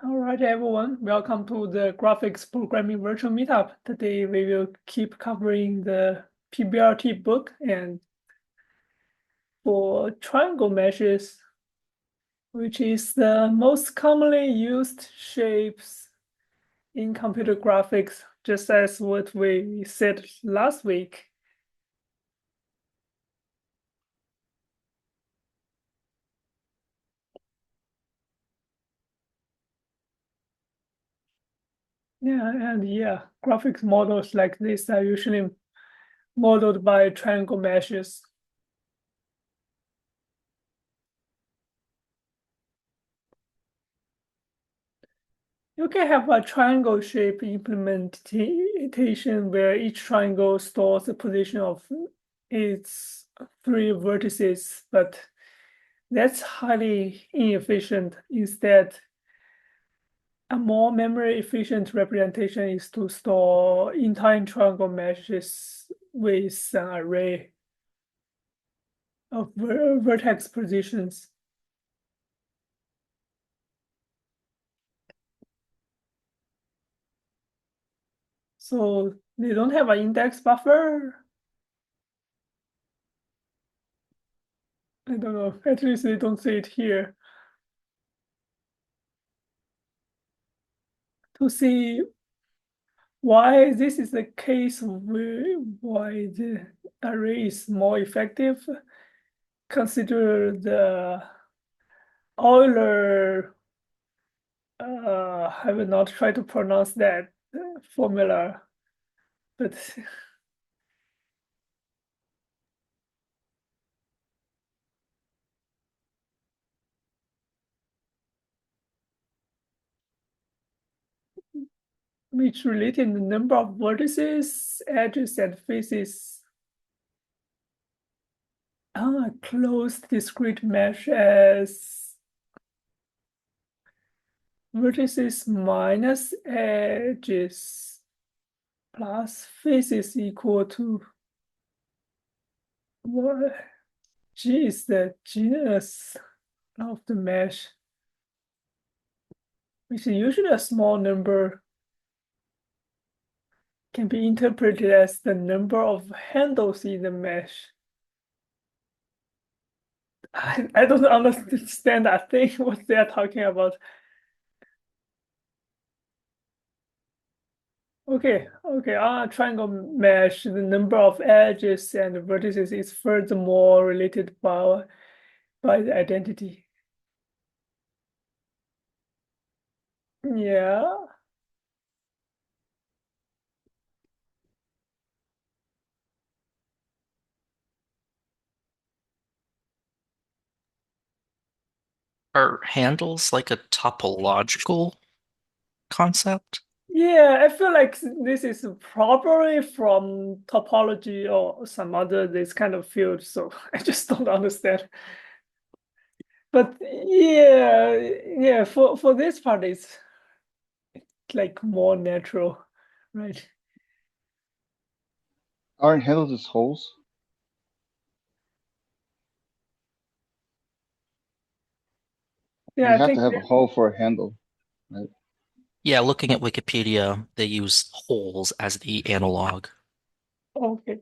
All right, everyone. Welcome to the Graphics Programming Virtual Meetup. Today we will keep covering the PBRT book, and for triangle meshes, which is the most commonly used shapes in computer graphics, just as what we said last week. Graphics models like this are usually modeled by triangle meshes. You can have a triangle shape implementation where each triangle stores the position of its three vertices, but that's highly inefficient. Instead, a more memory efficient representation is to store entire triangle meshes with an array of vertex positions. So they don't have an index buffer. I don't know, at least they don't say it here. To see why this is the case, why the array is more effective, consider the Euler, I will not try to pronounce that formula, but which related the number of vertices, edges, and faces. Closed discrete mesh as vertices minus edges plus faces equal to what? G is the genus of the mesh, which is usually a small number, can be interpreted as the number of handles in the mesh. I don't understand that thing, what they are talking about. Okay, triangle mesh, the number of edges and vertices is furthermore related by the identity. Yeah. Are handles like a topological concept? Yeah, I feel like this is probably from topology or some other this kind of field, so I just don't understand. But yeah, for this part, it's like more natural, right? Aren't handles just holes? Yeah, You I have think to have a hole for a handle, right? Yeah, looking at Wikipedia, they use holes as the analog. okay.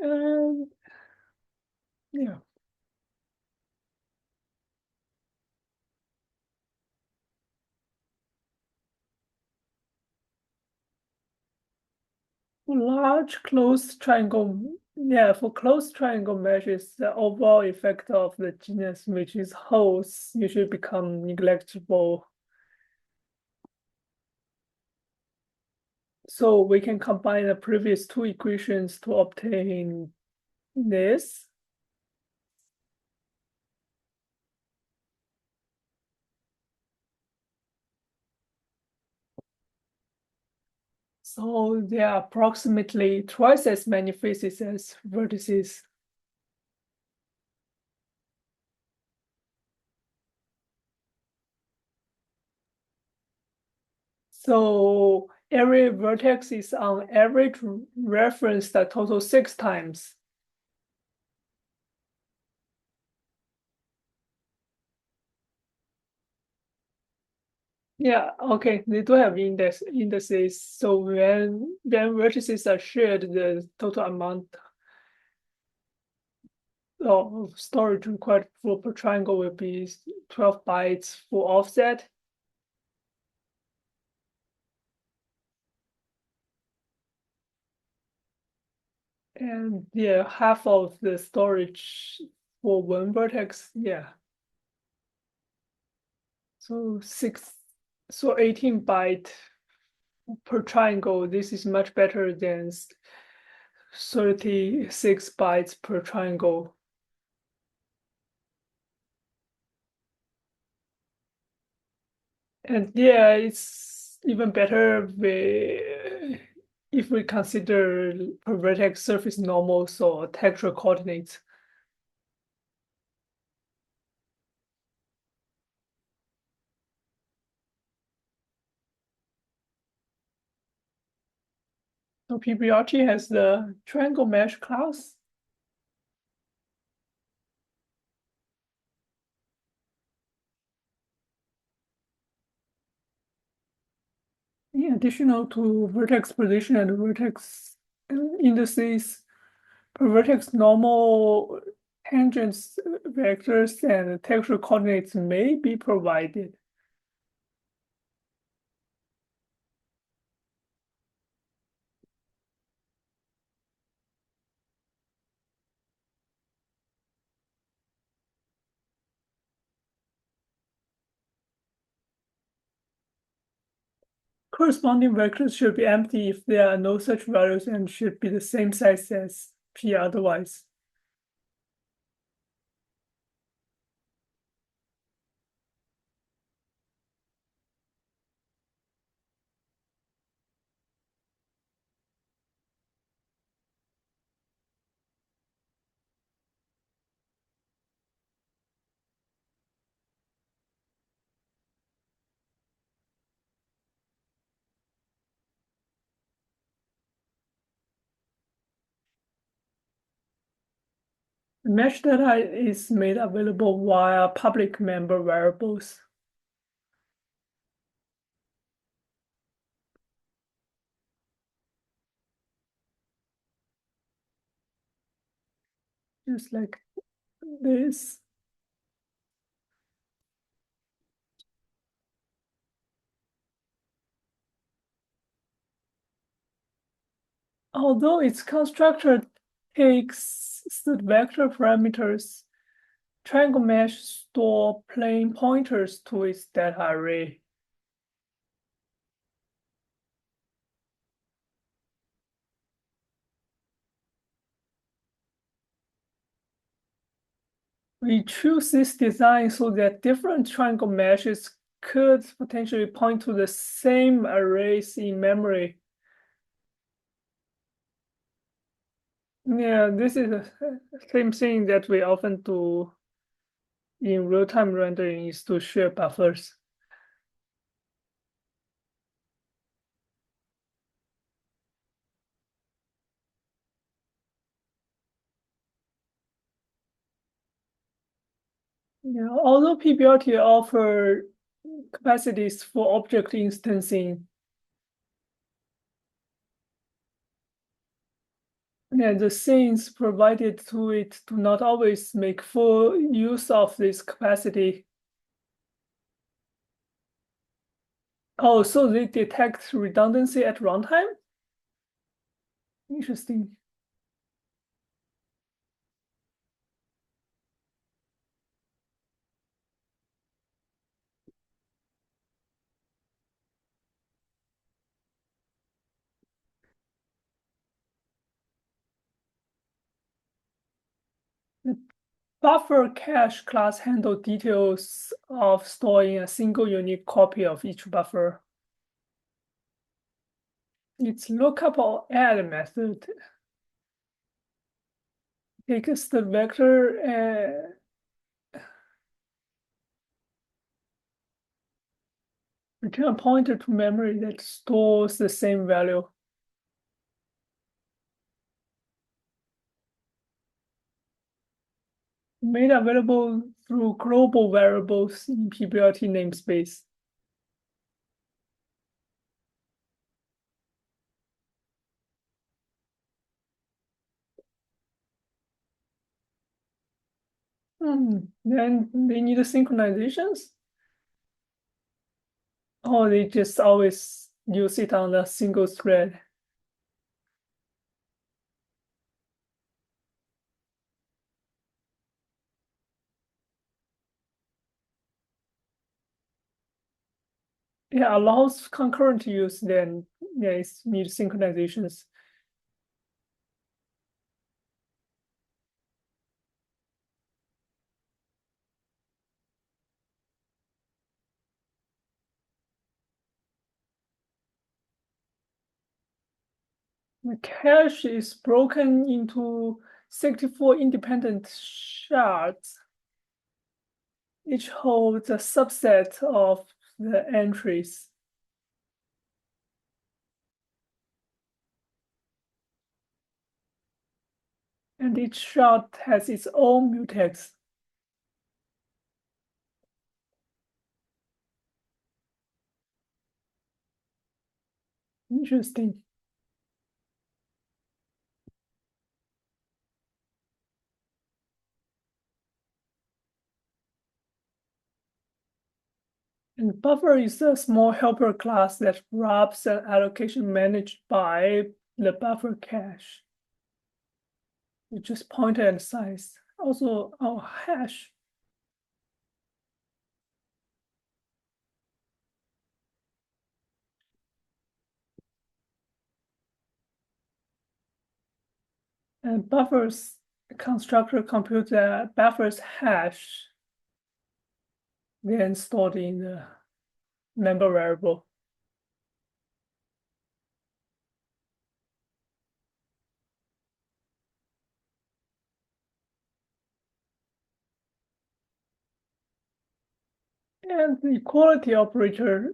Um, yeah, large closed triangle. Yeah, for closed triangle meshes, the overall effect of the genus, which is holes, usually become negligible. So we can combine the previous two equations to obtain this. So there are approximately twice as many faces as vertices. So every vertex is on average referenced a total 6 times. Yeah, okay, they do have indices. So when vertices are shared, the total amount of storage required for per triangle will be 12 bytes for offset. And yeah, half of the storage for one vertex, yeah. So 18 byte per triangle. This is much better than 36 bytes per triangle. And yeah, it's even better if we consider per vertex surface normals or textual coordinates. So PBRT has the triangle mesh class. In additional to vertex position and vertex indices, per vertex normal tangents, vectors, and textual coordinates may be provided. Corresponding vectors should be empty if there are no such values and should be the same size as P otherwise. The mesh data is made available via public member variables. Just like this. Although its constructor takes state vector parameters, triangle mesh store plain pointers to its data array. We choose this design so that different triangle meshes could potentially point to the same arrays in memory. Yeah, this is the same thing that we often do in real-time rendering, is to share buffers. Yeah, although PBRT offer capacities for object instancing, yeah, the scenes provided to it do not always make full use of this capacity. Oh, so they detect redundancy at runtime? Interesting. Buffer cache class handle details of storing a single unique copy of each buffer. Its lookup or add method takes the vector Return a pointer to memory that stores the same value. Made available through global variables in PBLT namespace. Then they need synchronizations? Or they just always use it on a single thread? Yeah, allows concurrent use, then yeah, it's need synchronizations. The cache is broken into 64 independent shards. Each holds a subset of the entries. And each shard has its own mutex. Interesting. And buffer is a small helper class that wraps an allocation managed by the buffer cache. It's just pointer and size. Also, our hash. And buffers constructor computes the buffer's hash, then stored in the member variable. And the equality operator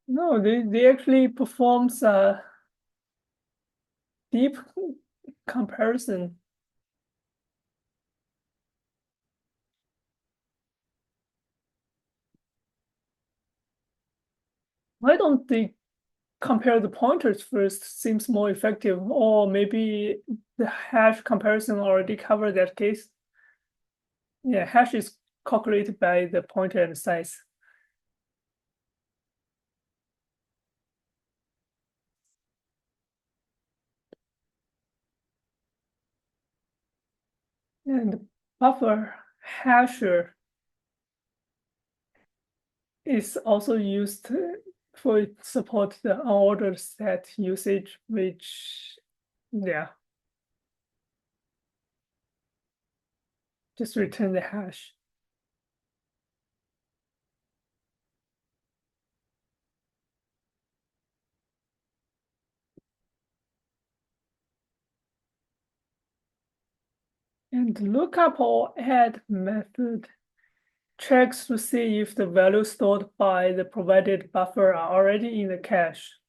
no, they actually performs a deep comparison. Why don't they compare the pointers first? Seems more effective, or maybe the hash comparison already covered that case. Yeah, hash is calculated by the pointer and size. And buffer hasher is also used for support the unordered set usage, which, yeah, just return the hash. And lookup or add method checks to see if the values stored by the provided buffer are already in the cache.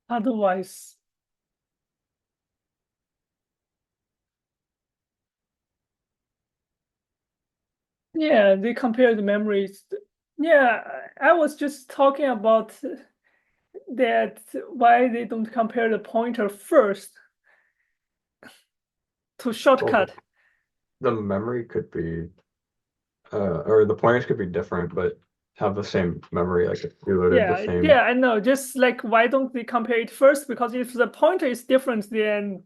Otherwise, yeah, they compare the memories. Yeah, I was just talking about that why they don't compare the pointer first to shortcut. The memory could be, or the pointers could be different, but have the same memory, like reloaded the same. Yeah, I know. Just like why don't they compare it first? Because if the pointer is different, then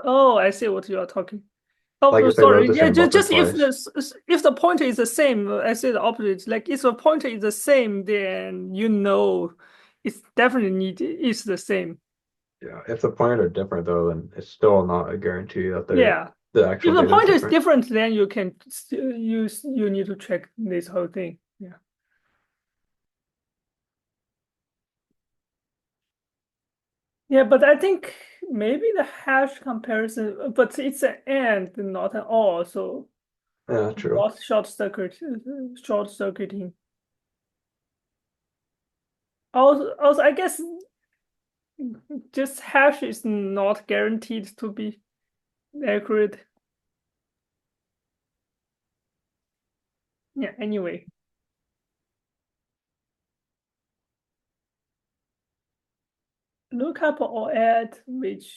oh, I see what you are talking. Oh, Like if they sorry. wrote the Yeah, same buffer just twice. if the pointer is the same, I say the opposite. Like if the pointer is the same, then you know it's definitely is the same. Yeah, if the pointers are different though, then it's still not a guarantee that they're Yeah. the actual If the data is pointer is different. different, then you can you need to check this whole thing. Yeah, but I think maybe the hash comparison, but it's an and, not an or, so Yeah, true. not short circuiting. Also, I guess just hash is not guaranteed to be accurate. Yeah, anyway. Look up or add which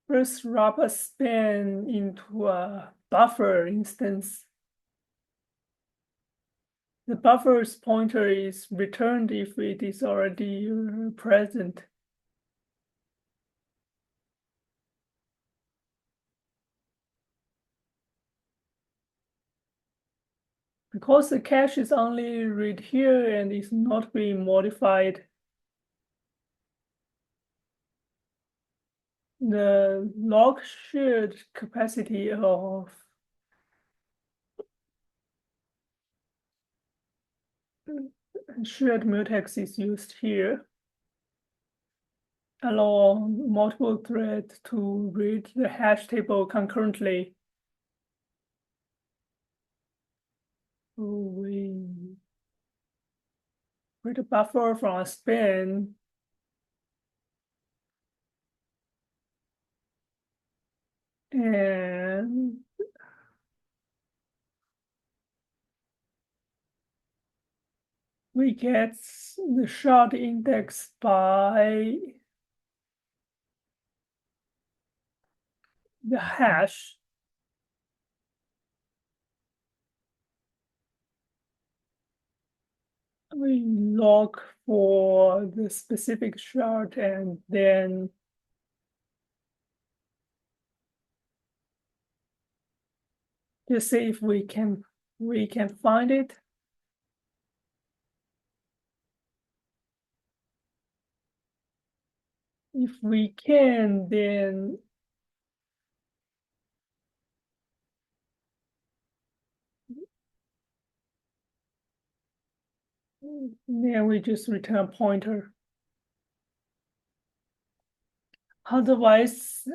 first wrap a span into a buffer instance. The buffer's pointer is returned if it is already present. Because the cache is only read here and is not being modified, the log shared capacity of shared mutex is used here. Allow multiple threads to read the hash table concurrently. We read a buffer from a span. And we get the shard index by the hash. We log for the specific shard and then just see if we can find it. If we can, then we just return a pointer. Otherwise,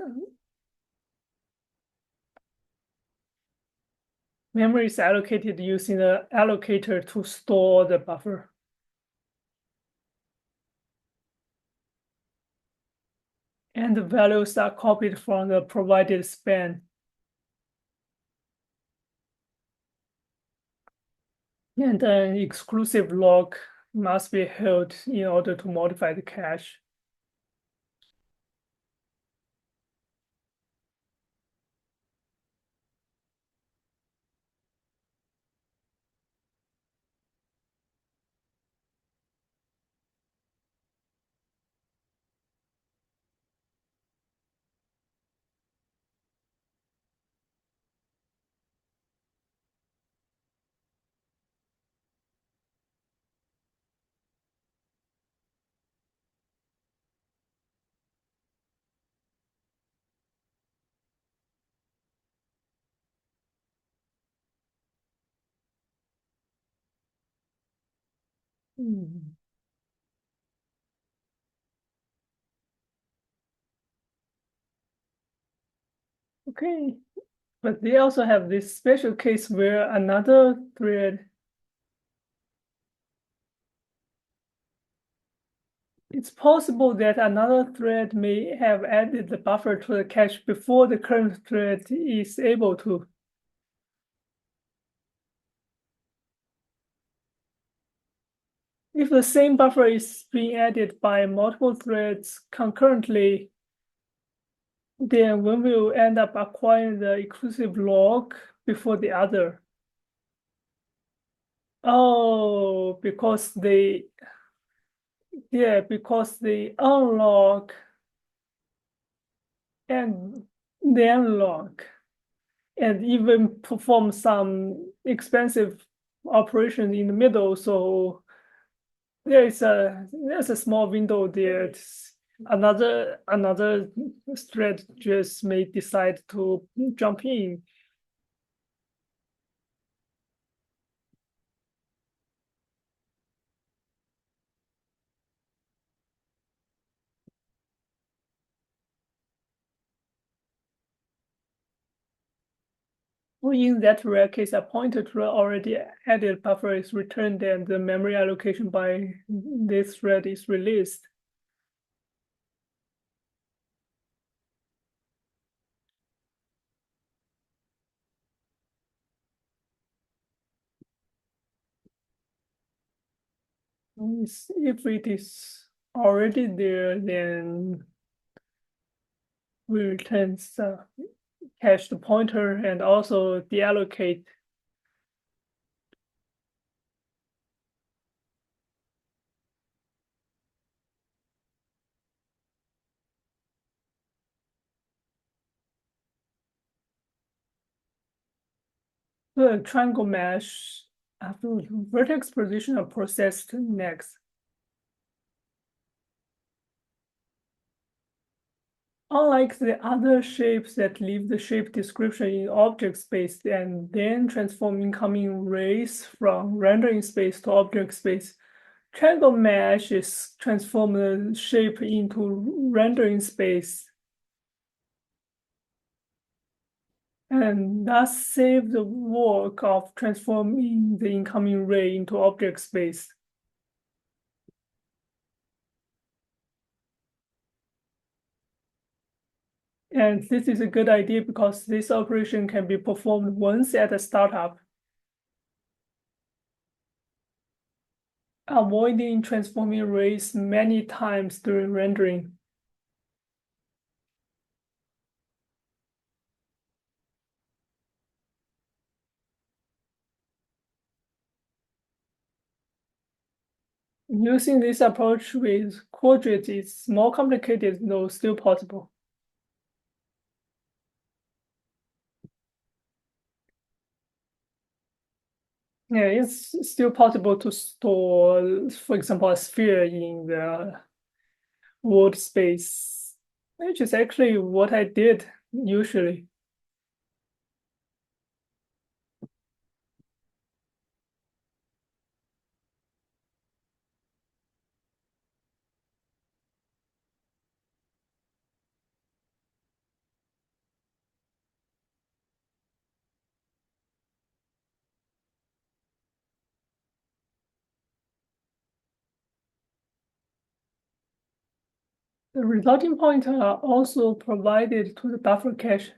memory is allocated using the allocator to store the buffer. And the values are copied from the provided span. And an exclusive log must be held in order to modify the cache. Okay, but they also have this special case where another thread, it's possible that another thread may have added the buffer to the cache before the current thread is able to. If the same buffer is being added by multiple threads concurrently, then one will end up acquiring the exclusive log before the other. Oh, because they unlock and then log and even perform some expensive operation in the middle. So there's a small window there. Another thread just may decide to jump in. Well, in that rare case, a pointer to the already added buffer is returned and the memory allocation by this thread is released. If it is already there, then we return the cached pointer and also deallocate. The triangle mesh after vertex position are processed next. Unlike the other shapes that leave the shape description in object space and then transform incoming rays from rendering space to object space, triangle mesh is transform the shape into rendering space and thus save the work of transforming the incoming ray into object space. And this is a good idea because this operation can be performed once at a startup, avoiding transforming rays many times during rendering. Using this approach with quadrates is more complicated, though still possible. Yeah, it's still possible to store, for example, a sphere in the world space, which is actually what I did usually. The resulting points are also provided to the buffer cache.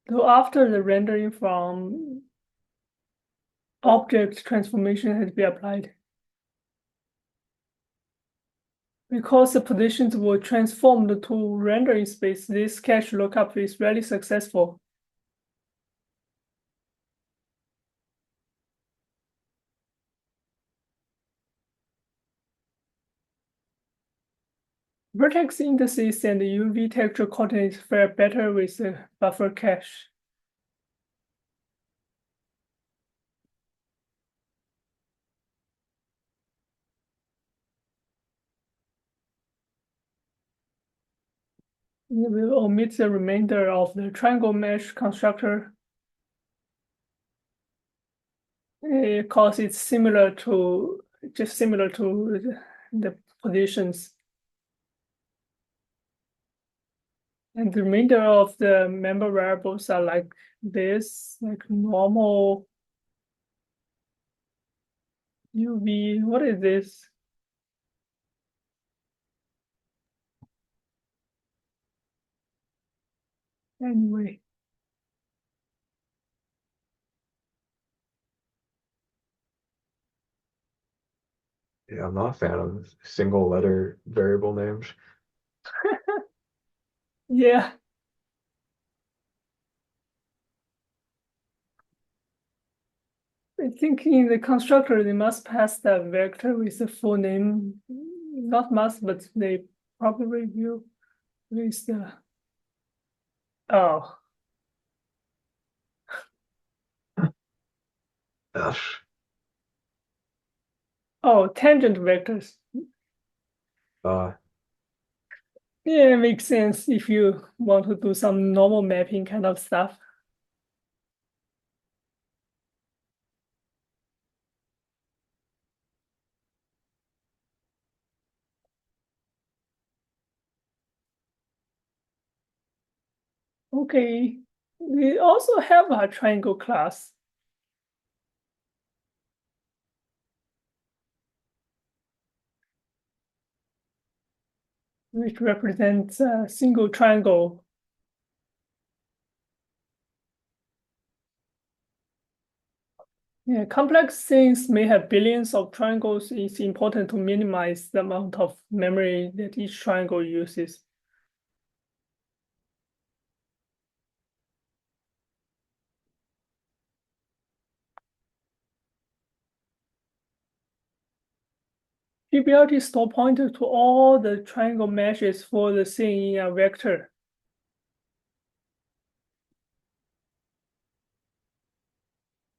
Though after the rendering from object transformation has been applied. Because the positions were transformed to rendering space, this cache lookup is really successful. Vertex indices and UV texture coordinates fare better with the buffer cache. We will omit the remainder of the triangle mesh constructor because it's just similar to the positions. And the remainder of the member variables are like this, like normal UV. What is this? Anyway, Yeah, I'm not a fan of single letter variable names. yeah. I think in the constructor, they must pass that vector with the full name. Not must, but they probably will with the, oh, Ugh. Oh, tangent vectors. Uh, Yeah, it makes sense if you want to do some normal mapping kind of stuff. Okay, we also have a triangle class. Which represents a single triangle. Yeah, complex things may have billions of triangles. It's important to minimize the amount of memory that each triangle uses. PBRT store pointer to all the triangle meshes for the thing in a vector.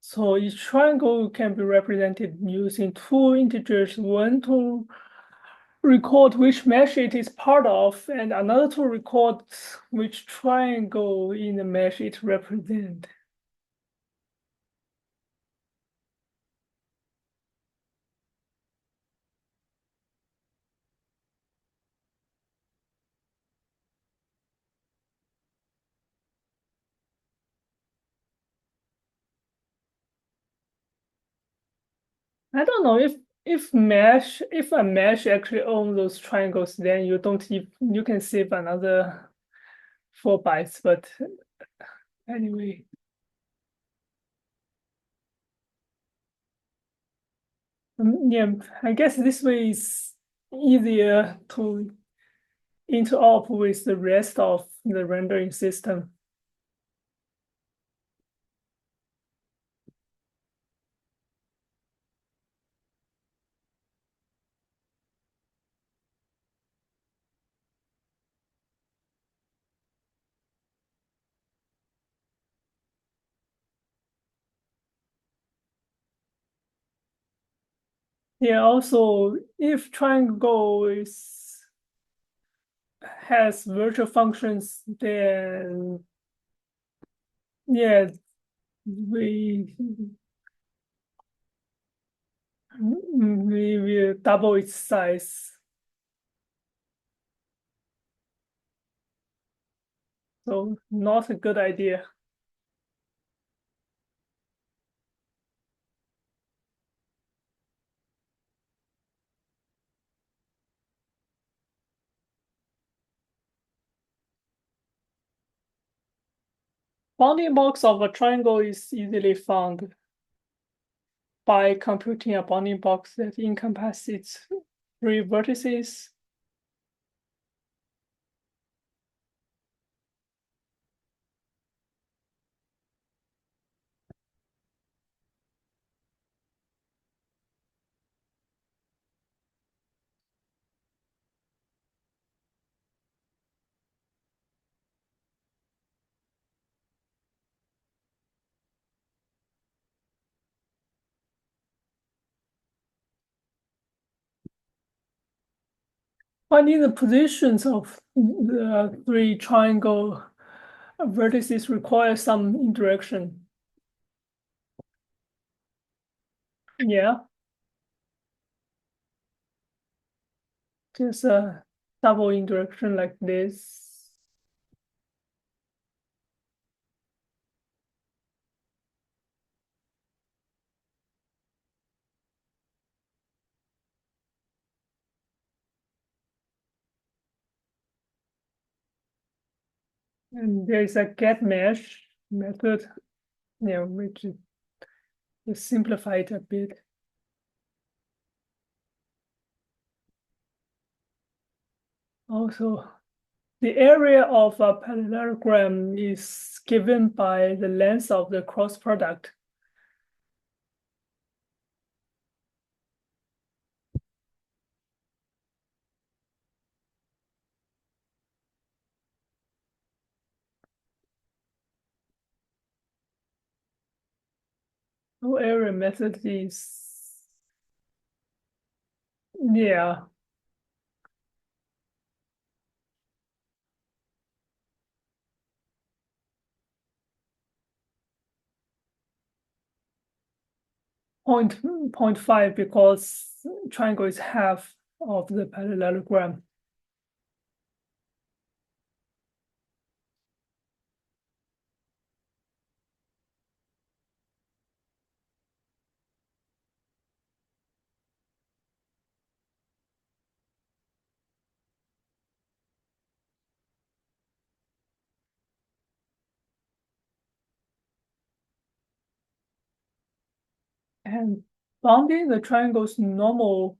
So each triangle can be represented using two integers, one to record which mesh it is part of, and another to record which triangle in the mesh it represents. I don't know if a mesh actually owns those triangles, then you can save another 4 bytes. But anyway, yeah, I guess this way is easier to interop with the rest of the rendering system. Yeah, also if triangle has virtual functions, then yeah, we will double its size. So not a good idea. Bounding box of a triangle is easily found by computing a bounding box that encompasses its 3 vertices. Finding the positions of the 3 triangle vertices requires some interaction. Yeah, just a double interaction like this. And there is a get mesh method, yeah, which is simplified a bit. Also, the area of a parallelogram is given by the length of the cross product. So area method is Yeah. Point 5 because triangle is half of the parallelogram. And bounding the triangle's normal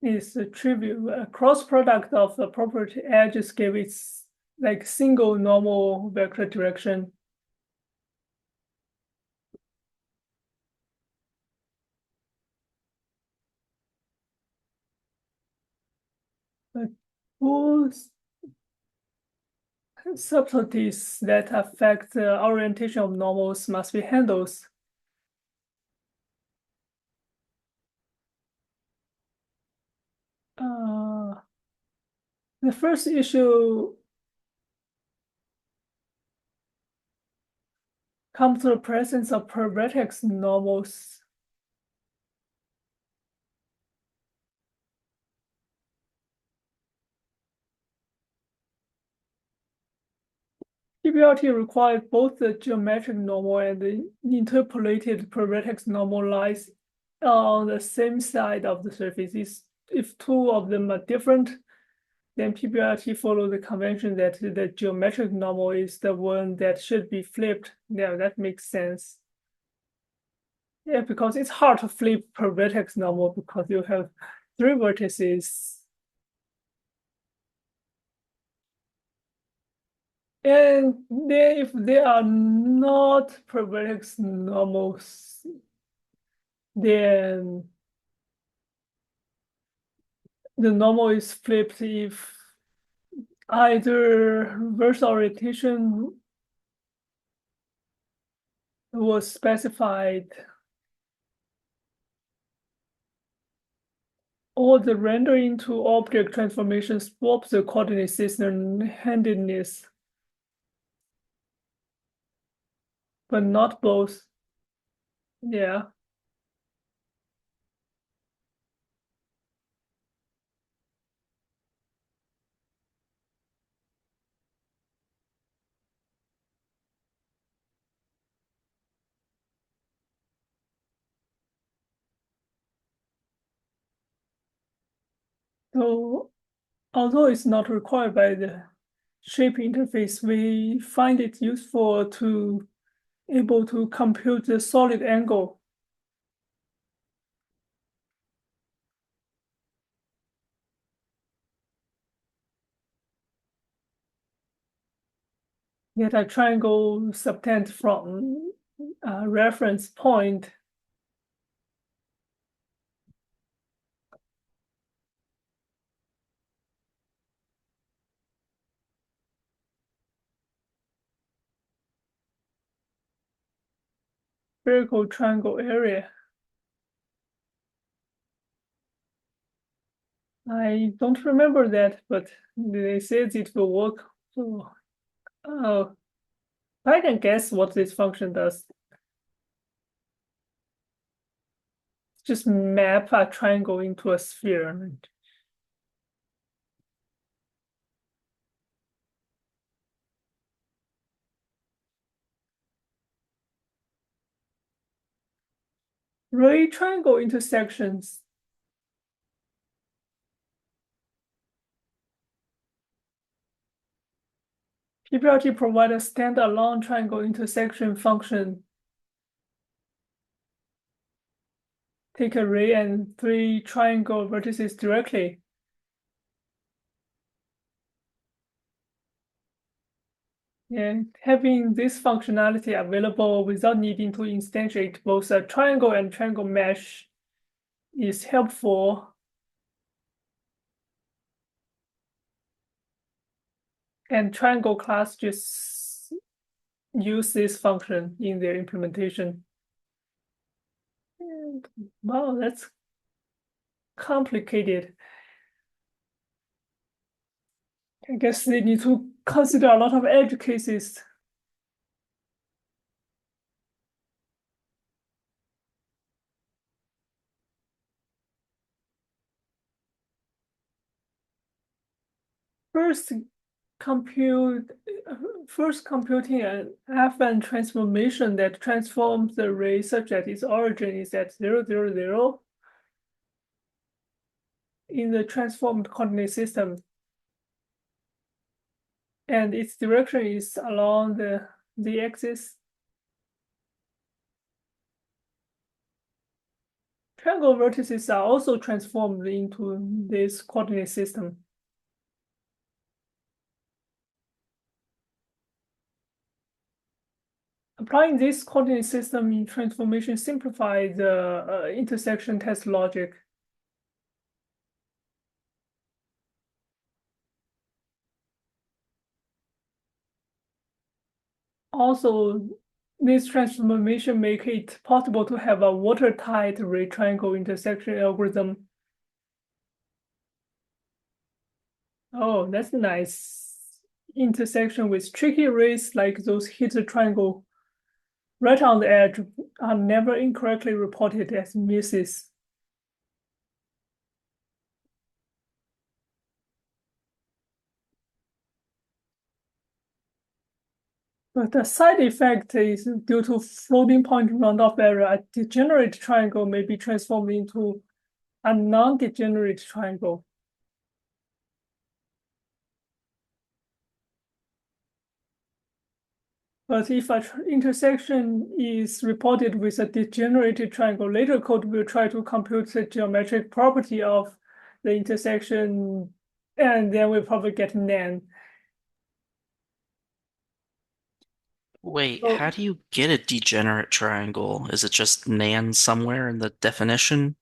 is trivial. A cross product of the property edges give its like single normal vector direction. But whose subtleties that affect the orientation of normals must be handled. The first issue comes to the presence of per vertex normals. PBRT requires both the geometric normal and the interpolated per vertex normal lies on the same side of the surface. If two of them are different, then PBRT follows the convention that the geometric normal is the one that should be flipped. Yeah, that makes sense. Yeah, because it's hard to flip per vertex normal because you have 3 vertices. And then if they are not per vertex normals, then the normal is flipped if either reverse orientation was specified or the rendering to object transformation swaps the coordinate system handedness, but not both. Yeah. So although it's not required by the shape interface, we find it useful to able to compute the solid angle. Get a triangle subtend from a reference point. Spherical triangle area. I don't remember that, but they said it will work. So, I can guess what this function does. Just map a triangle into a sphere. Ray triangle intersections. PBRT provides a standalone triangle intersection function. Take a ray and 3 triangle vertices directly. And having this functionality available without needing to instantiate both a triangle and triangle mesh is helpful. And triangle class just use this function in their implementation. Wow, that's complicated. I guess they need to consider a lot of edge cases. First, computing an FN transformation that transforms the ray such that its origin is at 0, 0, 0 in the transformed coordinate system, and its direction is along the z-axis. Triangle vertices are also transformed into this coordinate system. Applying this coordinate system in transformation simplifies the intersection test logic. Also, this transformation makes it possible to have a watertight ray triangle intersection algorithm. Oh, that's nice. Intersection with tricky rays like those hit triangle right on the edge are never incorrectly reported as misses. But the side effect is due to floating point roundoff error, a degenerate triangle may be transformed into a non-degenerate triangle. But if an intersection is reported with a degenerated triangle, later code will try to compute the geometric property of the intersection, and then we'll probably get NaN. Wait, So- how do you get a degenerate triangle? Is it just NaN somewhere in the definition?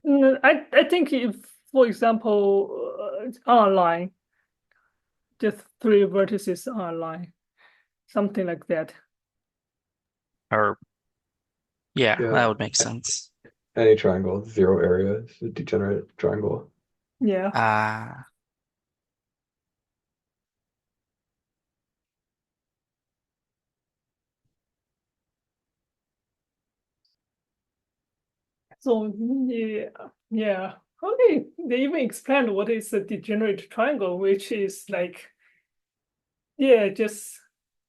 I think if, for example, on a line, just 3 vertices on a line, something like that. Or yeah, Yeah. that would make sense. Any triangle with 0 area is a degenerate triangle. Yeah. Ah, So yeah. Okay, they even explained what is a degenerate triangle, which is like, yeah, just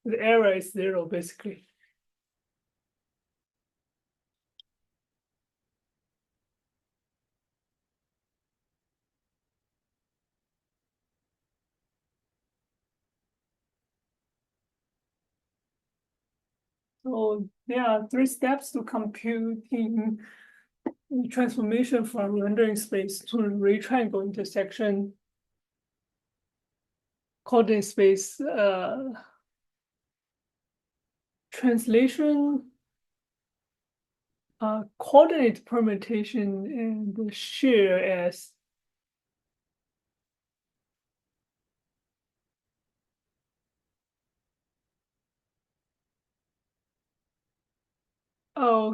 the error is 0 basically. So there are 3 steps to computing the transformation from rendering space to ray triangle intersection coordinate space translation, coordinate permutation, and shear as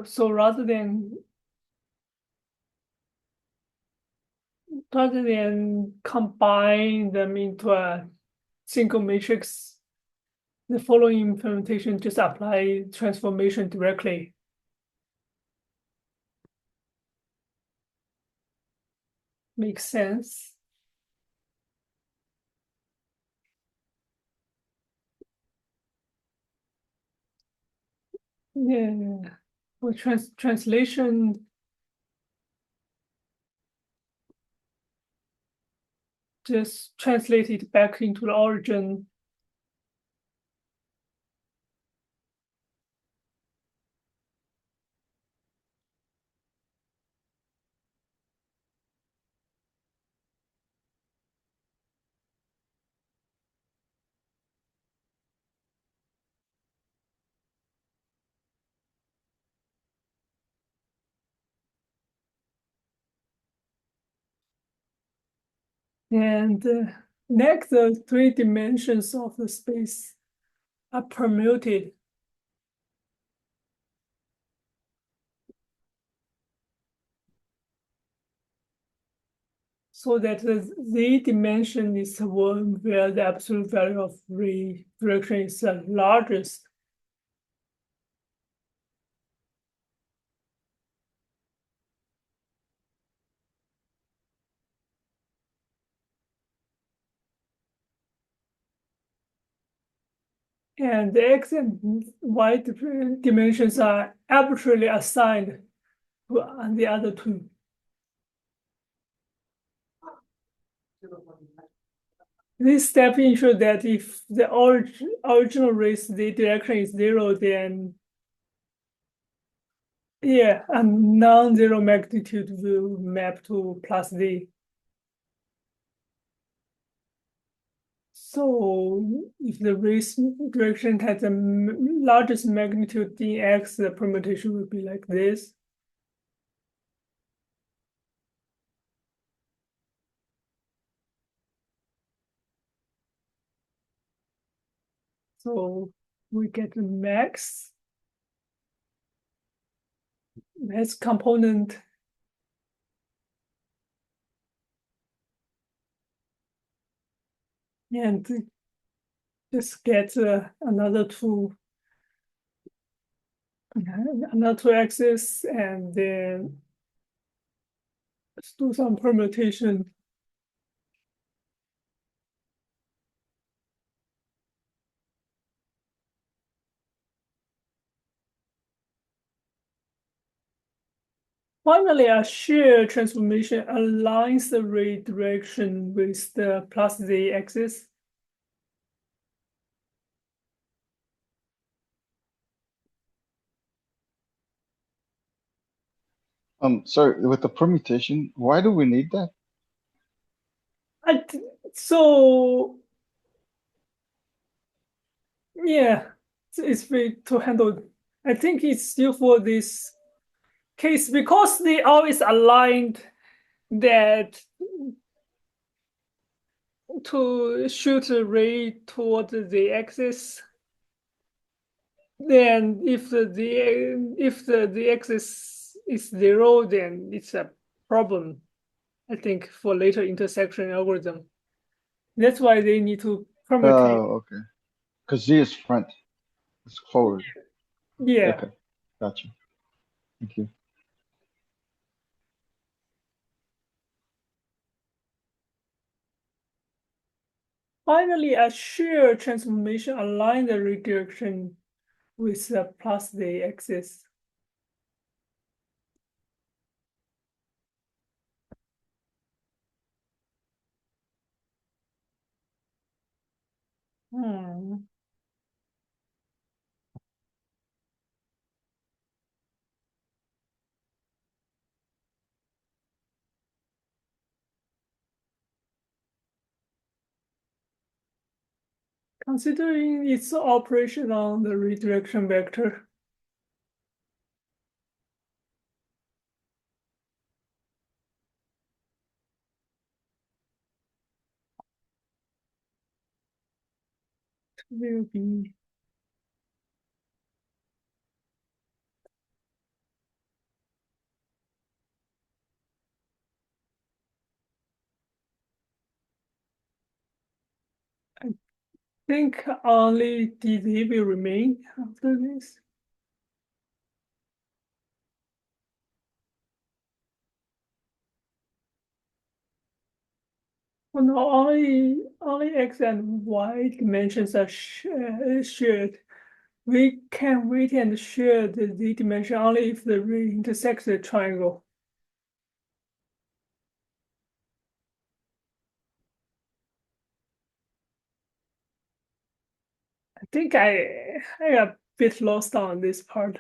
so rather than combine them into a single matrix, the following implementation just apply transformation directly. Makes sense. Yeah, for translation, just translate it back into the origin. And next, the 3 dimensions of the space are permuted. so that the z dimension is one where the absolute value of redirection is the largest. And the x and y dimensions are arbitrarily assigned to the other two. This step ensures that if the original race the direction is 0, then yeah, a non-zero magnitude will map to plus z. So if the race direction has the largest magnitude in x, the permutation will be like this. So we get the max component and just get another two axes and then let's do some permutation. Finally, a shear transformation aligns the ray direction with the plus z axis. Sorry, with the permutation, why do we need that? So yeah, it's way to handle. I think it's still for this case because they always aligned that to shoot a ray toward the axis. Then if the axis is 0, then it's a problem, I think, for later intersection algorithm. That's why they need to permutate. Oh, okay. Because Z is front. It's forward. Yeah. Okay. Gotcha. Thank you. Finally, a shear transformation align the redirection with the plus the axis. Considering its operation on the redirection vector. Will be I think only dz will remain after this. Well, no, only x and y dimensions are shared. We can wait and share the z dimension only if the ray intersects the triangle. I think I got a bit lost on this part.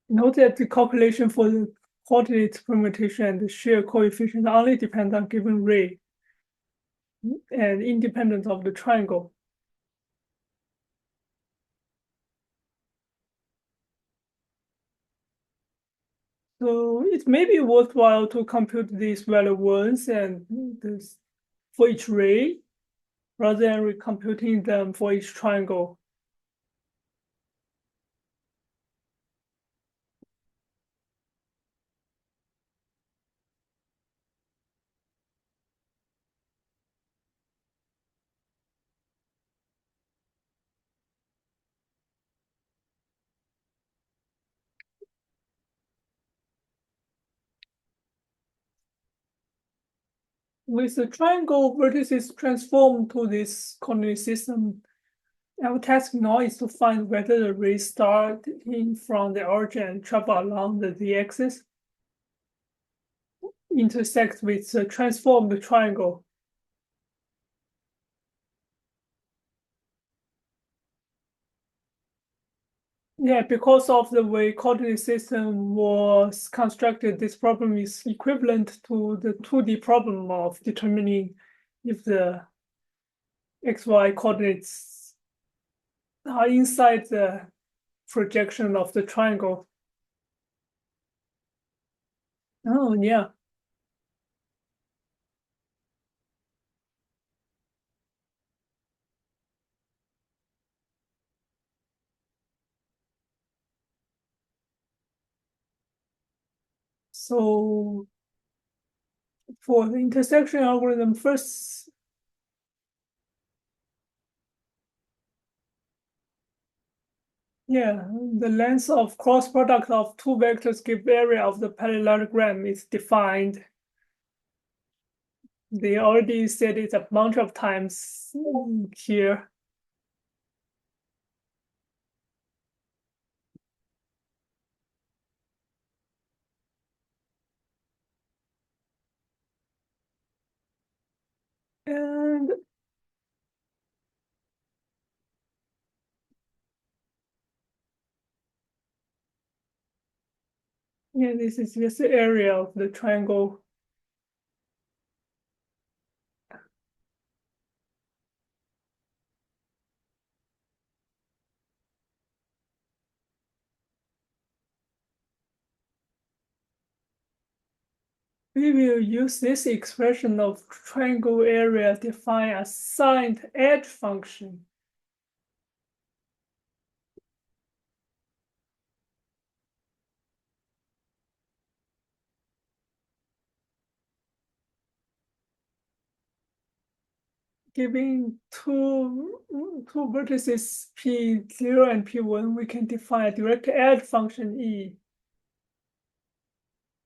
Note that the calculation for the coordinate permutation and the shear coefficient only depend on given ray and independent of the triangle. So it may be worthwhile to compute these value once and this for each ray rather than recomputing them for each triangle. With the triangle vertices transformed to this coordinate system, our task now is to find whether the rays starting from the origin and travel along the z-axis intersect with the transformed triangle. Yeah, because of the way coordinate system was constructed, this problem is equivalent to the 2D problem of determining if the XY coordinates are inside the projection of the triangle. Oh, yeah. So for the intersection algorithm, first, yeah, the length of cross product of two vectors give area of the parallelogram is defined. They already said it a bunch of times here. And yeah, this is just the area of the triangle. We will use this expression of triangle area define a signed edge function. Giving two vertices P0 and P1, we can define a direct edge function E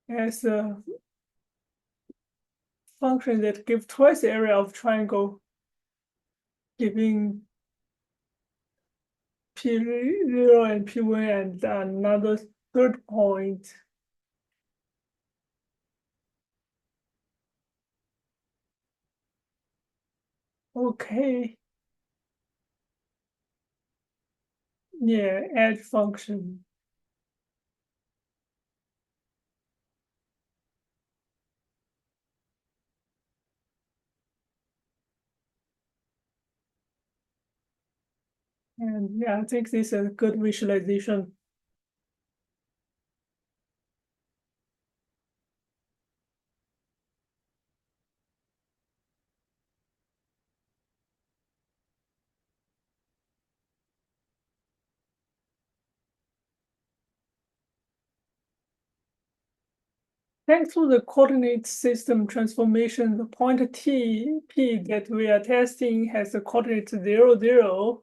as a function that gives twice the area of triangle, giving P0 and P1 and another third point. Okay. Yeah, edge function. And yeah, I think this is a good visualization. Thanks to the coordinate system transformation, the point T, P that we are testing has the coordinate 0, 0.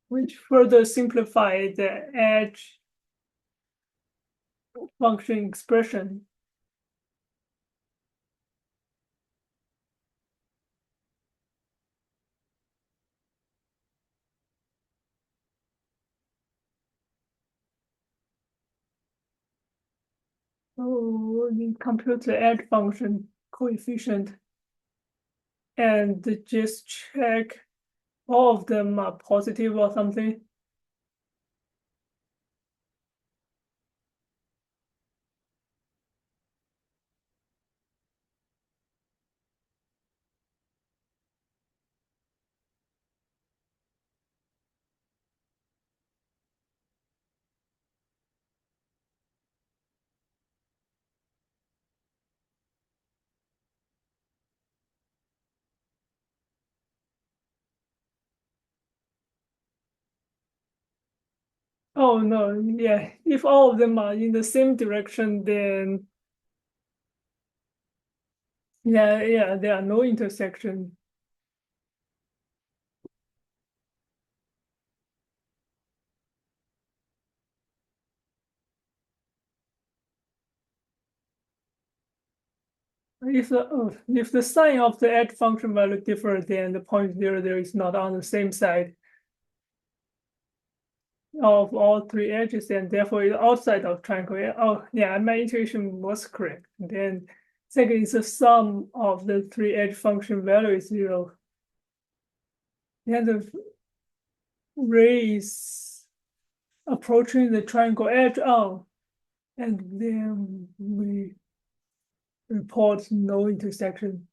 Which further simplify the edge function expression. So we compute the edge function coefficient and just check all of them are positive or something. Oh no, yeah. If all of them are in the same direction, then yeah, there are no intersection. If the sign of the edge function value differ, then the point there is not on the same side of all three edges, and therefore it's outside of triangle. Oh yeah, my intuition was correct. Then second is the sum of the three edge function value is 0. Then the ray is approaching the triangle edge on, and then we report no intersection.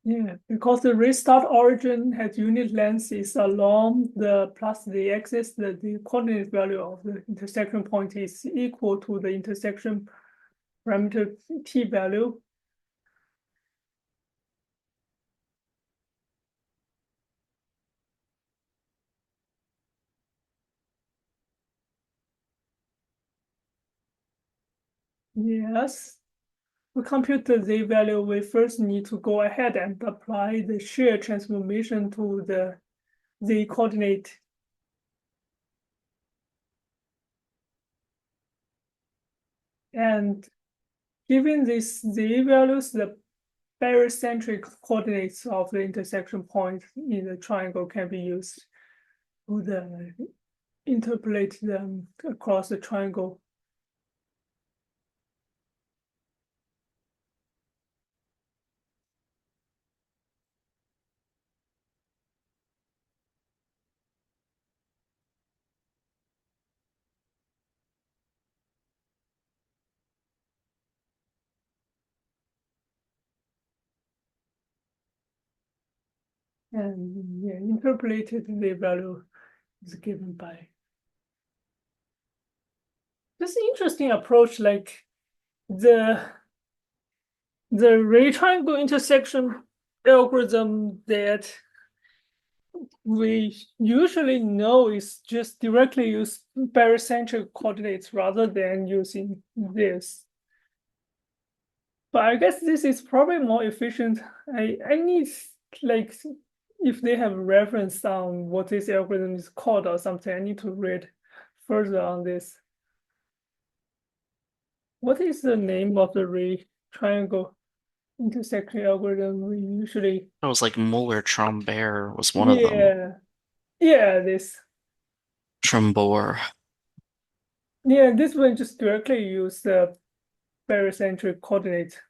Yeah, because the restart origin has unit length is along the plus the axis, the coordinate value of the intersection point is equal to the intersection parameter t value. Yes. To compute the z value, we first need to go ahead and apply the shear transformation to the z coordinate. And given these z values, the barycentric coordinates of the intersection point in the triangle can be used to interpolate them across the triangle. And yeah, interpolated the value is given by this interesting approach, like the ray triangle intersection algorithm that we usually know is just directly use barycentric coordinates rather than using this. But I guess this is probably more efficient. I need, like, if they have reference on what this algorithm is called or something, I need to read further on this. What is the name of the ray triangle intersection algorithm we usually? It was like Muller-Trombert was one of them. Yeah, this. Trombor. Yeah, this one just directly use the barycentric coordinate.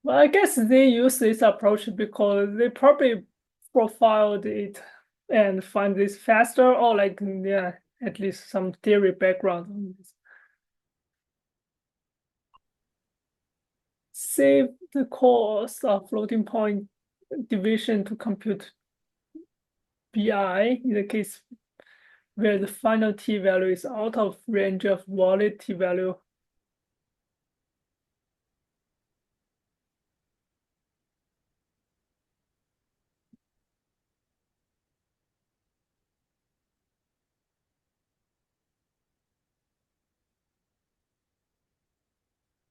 Well, I guess they use this approach because they probably profiled it and find this faster, or like, yeah, at least some theory background on this. Save the cost of floating point division to compute BI in the case where the final t value is out of range of valid t value.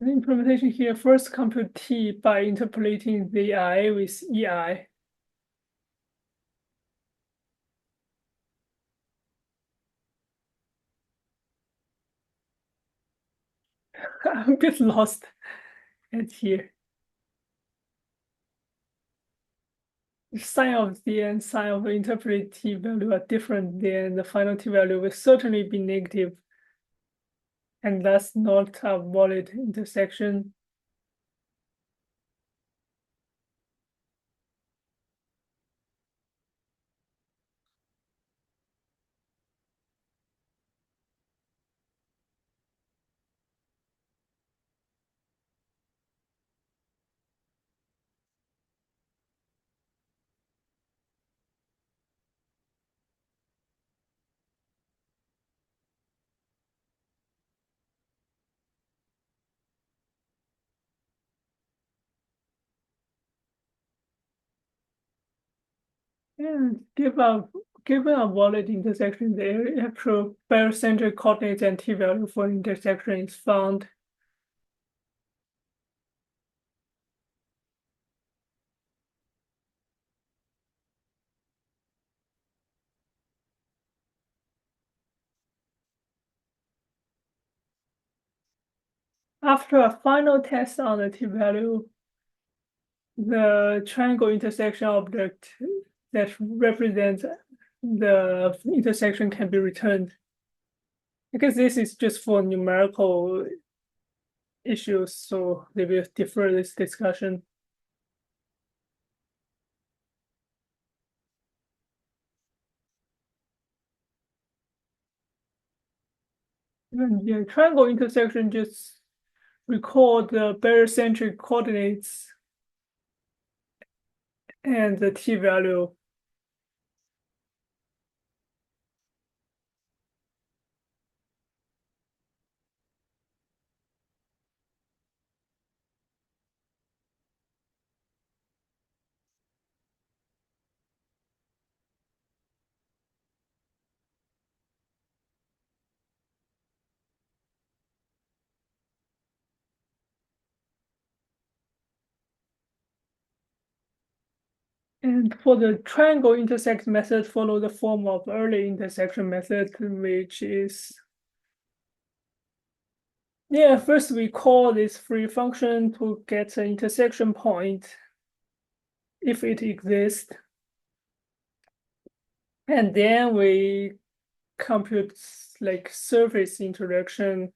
The implementation here first compute t by interpolating the I with EI. I'm a bit lost at here. sign of the and sign of the interpreted t value are different, then the final t value will certainly be negative, and thus not a valid intersection. And given a valid intersection, the actual barocentric coordinates and t value for intersection is found. After a final test on the t value, the triangle intersection object that represents the intersection can be returned. I guess this is just for numerical issues, so they will defer this discussion. And yeah, triangle intersection just record the barocentric coordinates and the t value. And for the triangle intersect method, follow the form of early intersection method, which is, yeah, first we call this free function to get an intersection point if it exists. And then we compute like surface interaction.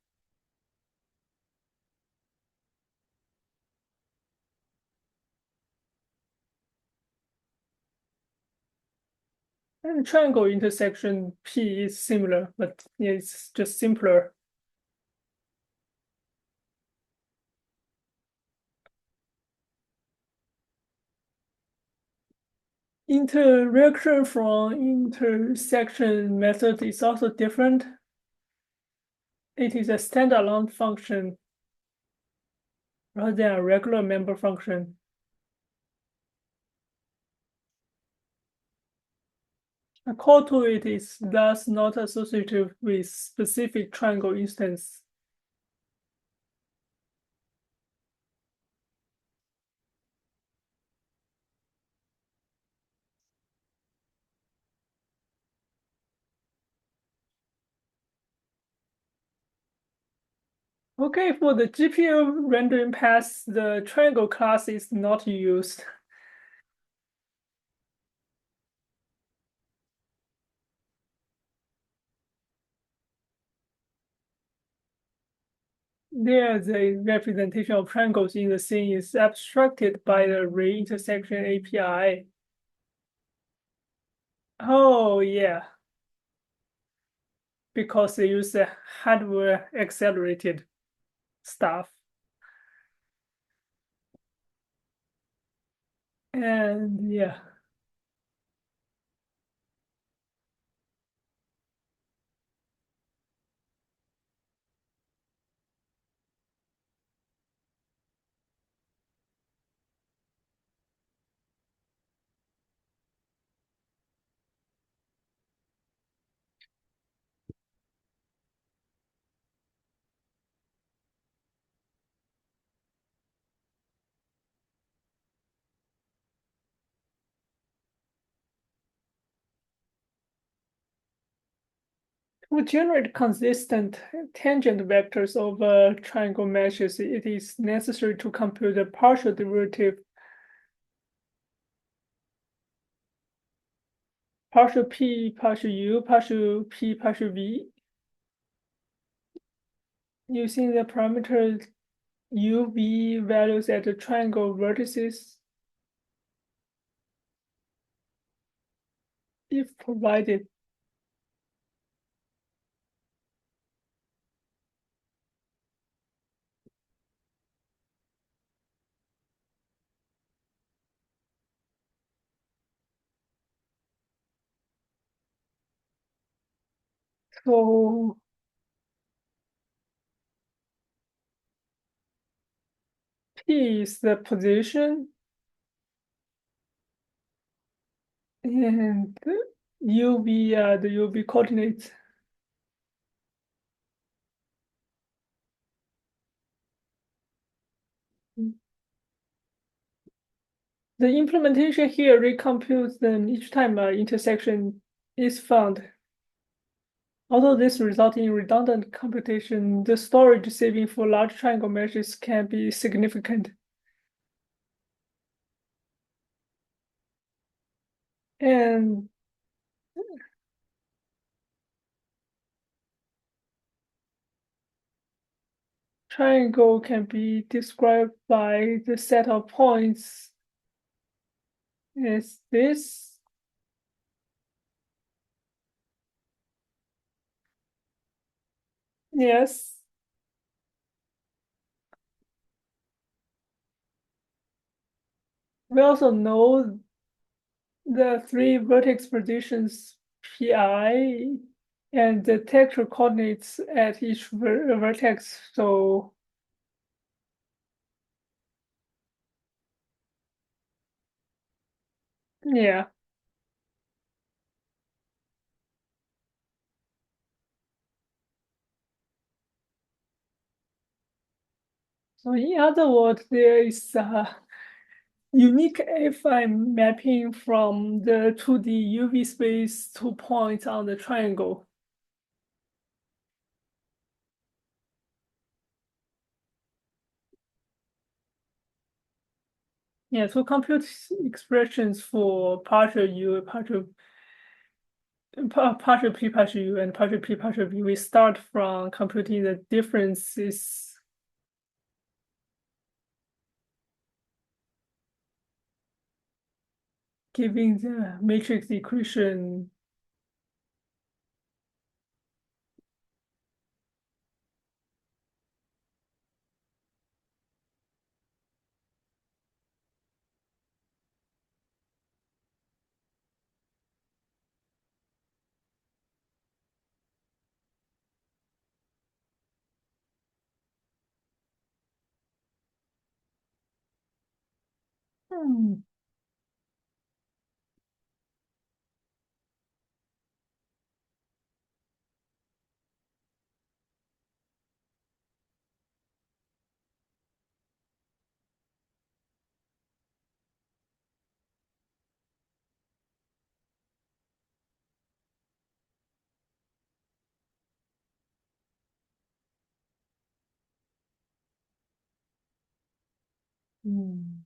And triangle intersection P is similar, but it's just simpler. Interaction from intersection method is also different. It is a standalone function rather than a regular member function. A call to it is thus not associated with specific triangle instance. Okay, for the GPU rendering path, the triangle class is not used. There, the representation of triangles in the scene is abstracted by the re-intersection API. Oh, yeah. Because they use the hardware accelerated stuff. And yeah. To generate consistent tangent vectors over triangle meshes, it is necessary to compute the partial derivative partial P, partial U, partial P, partial V. Using the parameter U, V values at the triangle vertices. If provided. So P is the position and UV are the UV coordinates. The implementation here recomputes them each time an intersection is found. Although this results in redundant computation, the storage saving for large triangle meshes can be significant. And triangle can be described by the set of points as this. Yes. We also know the three vertex positions pi and the textual coordinates at each vertex. So yeah. So in other words, there is a unique affine mapping from the 2D UV space to points on the triangle. Yeah, to compute expressions for partial U, partial P, partial U, and partial P, partial V, we start from computing the differences. Giving the matrix equation. Hmm. Hmm.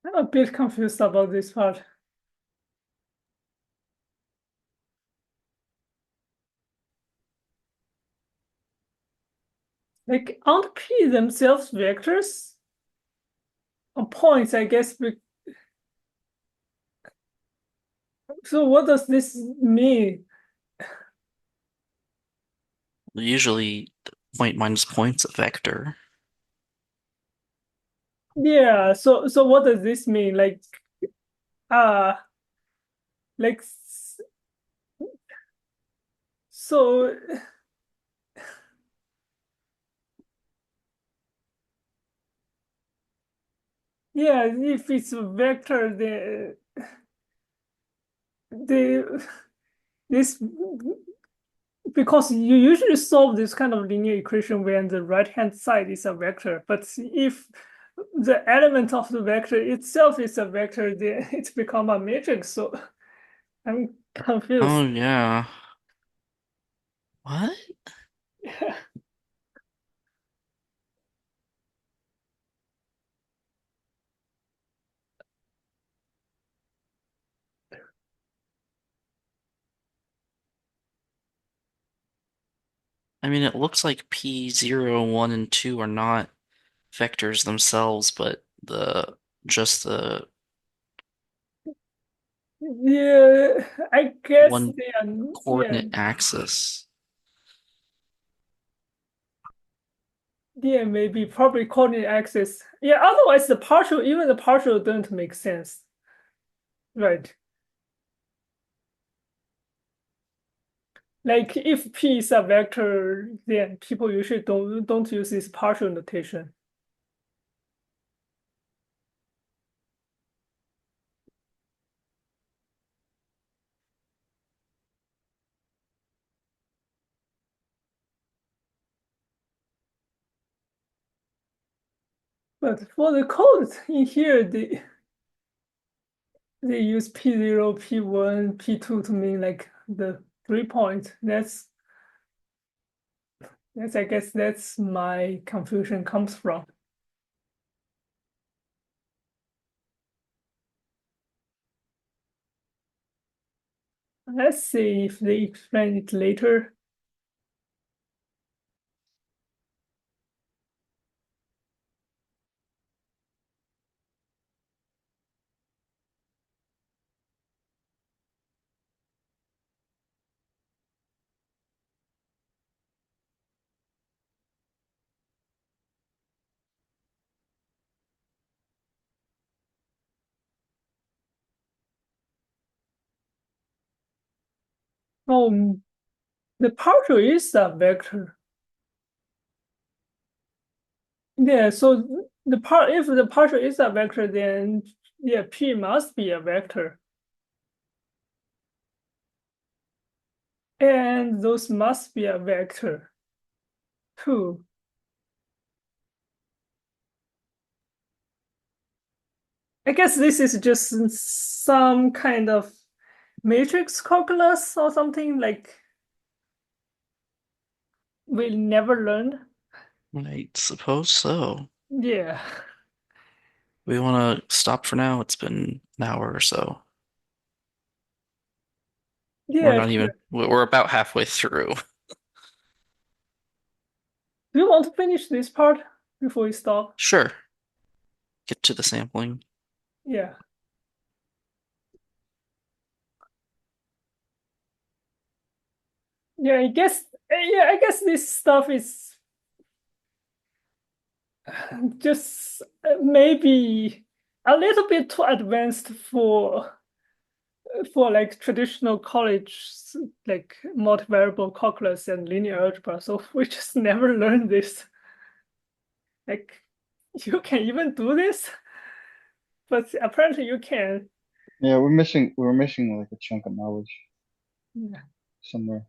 I'm a bit confused about this part. Like, aren't P themselves vectors? Or points, I guess. So what does this mean? Usually, point minus point's a vector. Yeah, so what does this mean? Uh like so yeah, if it's a vector, then this because you usually solve this kind of linear equation when the right-hand side is a vector, but if the element of the vector itself is a vector, then it's become a matrix. So I'm confused. Oh yeah. What? I mean, it looks like P0, 1, and 2 are not vectors themselves, but just the Yeah, I guess one they are. Yeah, coordinate axis. yeah, maybe probably coordinate axis. Yeah, otherwise the partial, even the partial don't make sense. Right. Like if P is a vector, then people usually don't use this partial notation. But for the code in here, they use P0, P1, P2 to mean like the 3 point. That's I guess that's my confusion comes from. Let's see if they explain it later. Oh, the partial is a vector. Yeah, so if the partial is a vector, then yeah, P must be a vector. And those must be a vector too. I guess this is just some kind of matrix calculus or something like we never learned. I suppose so. Yeah. We want to stop for now. It's been an hour or so. We're Yeah, not sure. even, we're about halfway through. Do you want to finish this part before we stop? Sure. Get to the sampling. Yeah. Yeah, I guess this stuff is just maybe a little bit too advanced for like traditional college like multivariable calculus and linear algebra. So we just never learned this. Like you can even do this, but apparently you can. Yeah, we're missing like a chunk of knowledge Yeah. somewhere.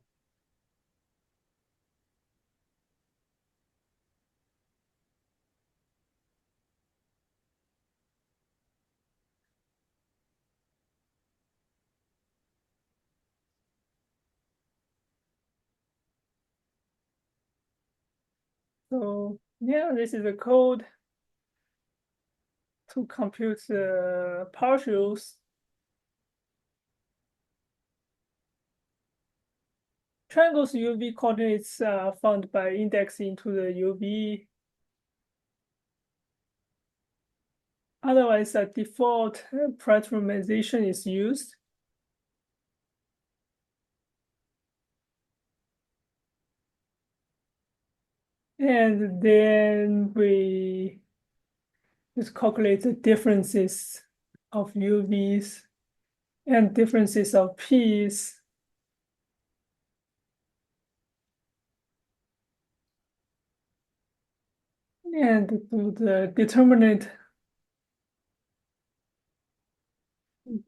So yeah, this is the code to compute the partials. Triangles UV coordinates are found by indexing to the UV. Otherwise, a default parameterization is used. And then we just calculate the differences of UVs and differences of P's. And do the determinant,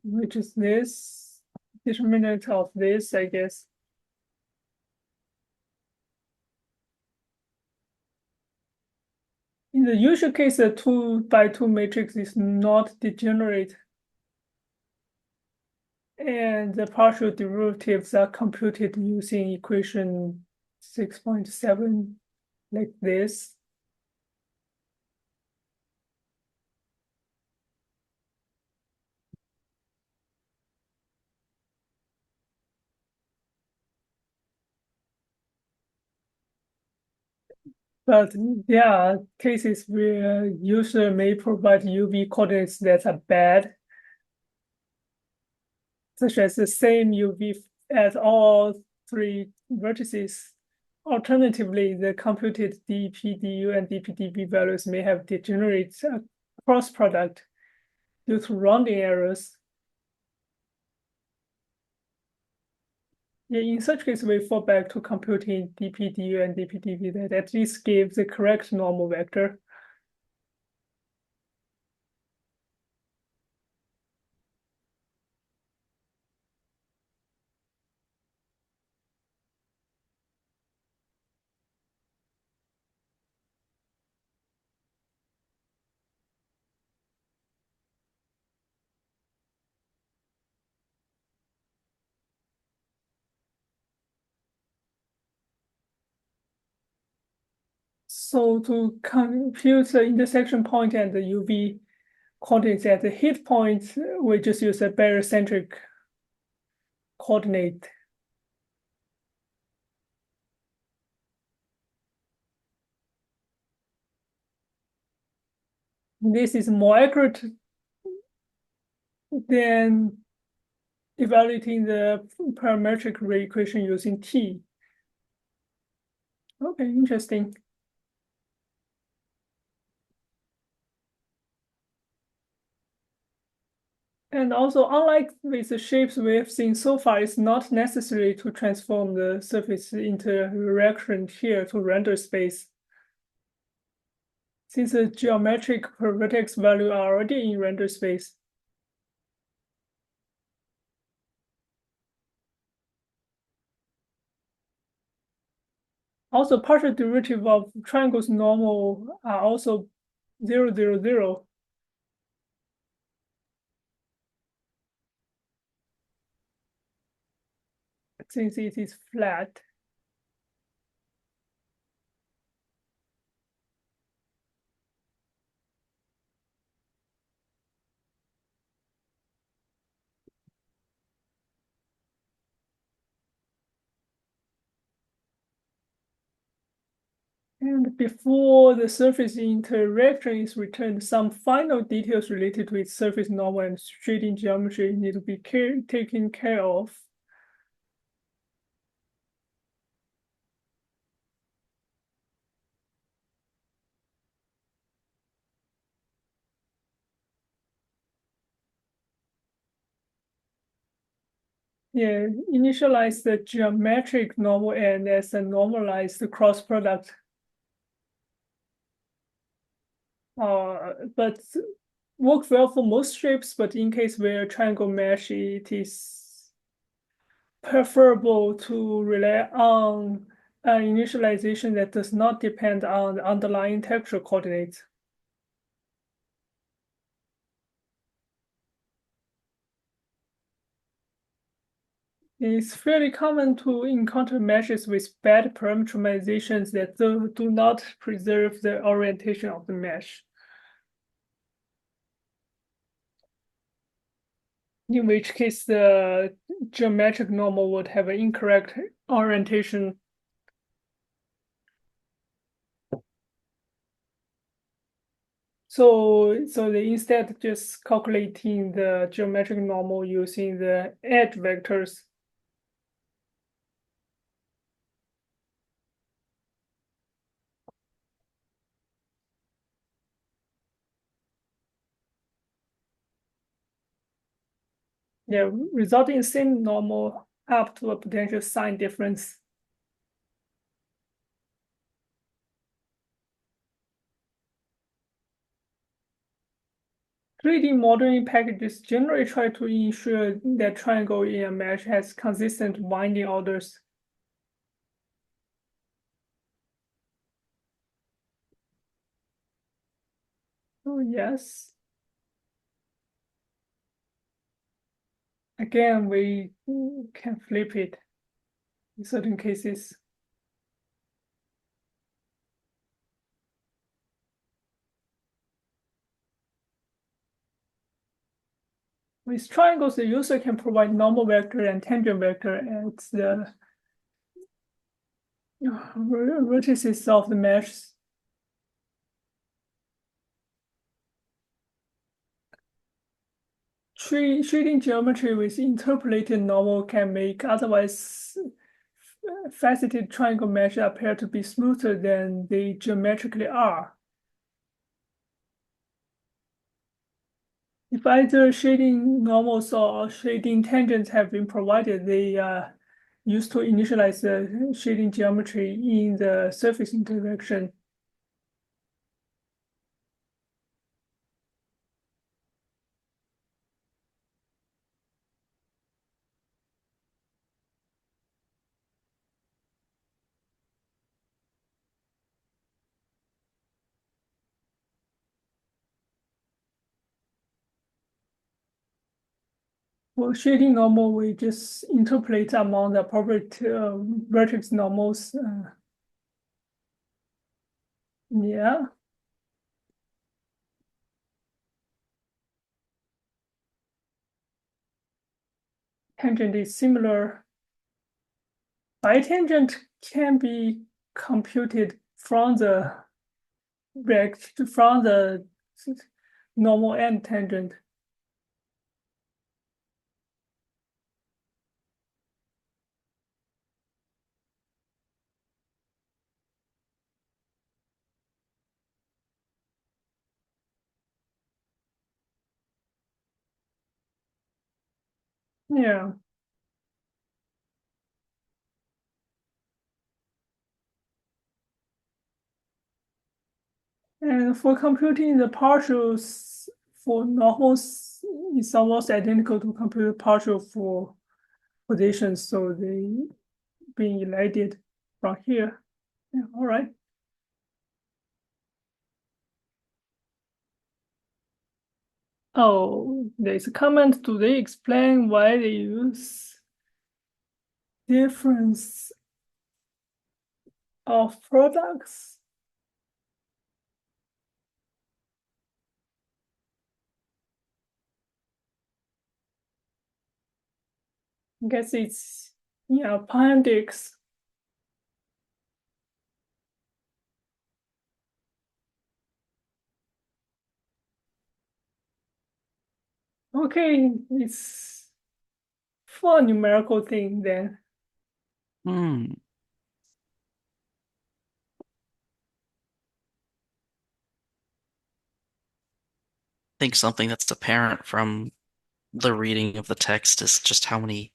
which is this. determinant of this, I guess. In the usual case, a 2x2 matrix is not degenerate. And the partial derivatives are computed using equation 6.7, like this. But there are cases where user may provide UV coordinates that are bad, such as the same UV at all three vertices. Alternatively, the computed dpdu and dpdv values may have degenerate cross product due to rounding errors. Yeah, in such case, we fall back to computing dpdu and dpdv that at least gives the correct normal vector. So to compute the intersection point and the UV coordinates at the hit point, we just use a barycentric coordinate. This is more accurate than evaluating the parametric ray equation using T. Okay, interesting. And also, unlike with the shapes we have seen so far, it's not necessary to transform the surface interaction here to render space, since the geometric per vertex value are already in render space. Also, partial derivative of triangles normal are also 0, 0, 0. Since it is flat. And before the surface interaction is returned, some final details related to its surface normal and shading geometry need to be taken care of. Yeah, initialize the geometric normal and as a normalized cross product. But work well for most shapes, but in case where triangle mesh, it is preferable to rely on an initialization that does not depend on the underlying texture coordinates. It's fairly common to encounter meshes with bad parametrizations that do not preserve the orientation of the mesh. In which case, the geometric normal would have an incorrect orientation. So they instead just calculating the geometric normal using the edge vectors. Yeah, resulting in same normal up to a potential sign difference. 3D modeling packages generally try to ensure that triangle in a mesh has consistent winding orders. Oh, yes. Again, we can flip it in certain cases. With triangles, the user can provide normal vector and tangent vector as the vertices of the mesh. Treating geometry with interpolated normal can make otherwise faceted triangle mesh appear to be smoother than they geometrically are. If either shading normals or shading tangents have been provided, they are used to initialize the shading geometry in the surface interaction. For shading normal, we just interpolate among the appropriate vertex normals. Yeah. Tangent is similar. Bitangent can be computed from the normal and tangent. Yeah. And for computing the partials for normals, it's almost identical to compute the partial for positions, so they being elected from here. Yeah, all right. Oh, there's a comment. Do they explain why they use difference of products? I guess it's appendix. Okay, it's for a numerical thing then. Hmm. I think something that's apparent from the reading of the text is just how many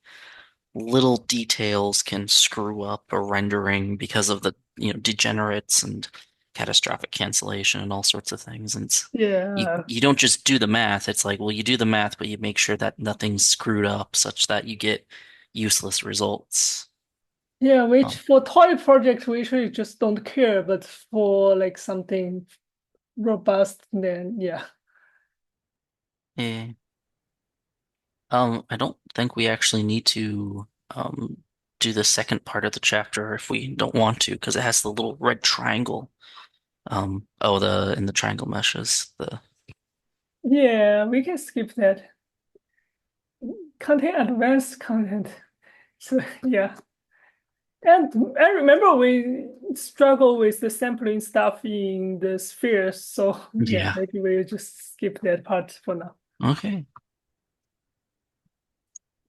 little details can screw up a rendering because of the, degenerates and catastrophic cancellation and all sorts of things. And Yeah. you don't just do the math. It's like, well, you do the math, but you make sure that nothing's screwed up such that you get useless results. Yeah, which Oh. for toy projects we usually just don't care, but for like something robust, then yeah. Yeah. I don't think we actually need to do the second part of the chapter if we don't want to, because it has the little red triangle. In the triangle meshes. Yeah, we can skip that. Contain advanced content. So yeah. And I remember we struggle with the sampling stuff in the spheres, so yeah, Yeah. maybe we'll just skip that part for now. Okay.